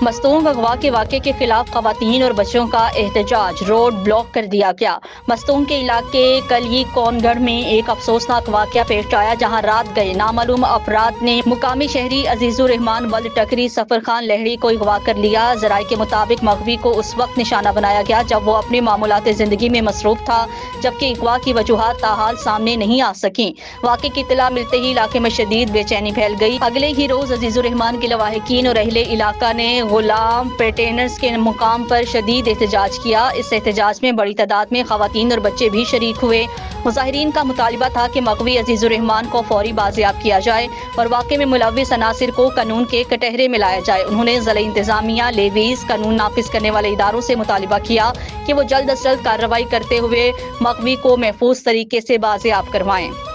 मस्तूक अगवा के वाक़े के खिलाफ खवातीन और बच्चों का एहतजाज, रोड ब्लॉक कर दिया गया। मस्तूक के इलाके कली कौनगढ़ में एक अफसोसनाक वाक़या पेश आया, जहां रात गए नामालूम अफराद ने मुकामी शहरी अजीजुर रहमान वल्द टकरी सफर खान लहड़ी को अगवा कर लिया। जराये के मुताबिक मगवी को उस वक्त निशाना बनाया गया जब वो अपनी मामूलात जिंदगी में मसरूफ था, जबकि अगवा की वजूहात ताहाल सामने नहीं आ सकी। वाक़े की इत्तला मिलते ही इलाके में शदीद बेचैनी फैल गई। अगले ही रोज अजीजुर रहमान के लवाहिकीन और अहले इलाका ने गुलाम पेटेनर्स के मुकाम पर शदीद एहतजाज किया। इस एहतजाज में बड़ी तादाद में खवातीन और बच्चे भी शरीक हुए। मुजाहिरीन का मुतालिबा था कि मगवी अजीजुर रहमान को फौरी बाजियाब किया जाए और वाक़े में मुलव्विस अनासिर को कानून के कटहरे में लाया जाए। उन्होंने ज़िला इंतजामिया, लेवीज, कानून नाफिज करने वाले इदारों से मुतालिबा किया कि वो जल्द अज जल्द कार्रवाई करते हुए मगवी को महफूज तरीके से बाजियाब करवाएं।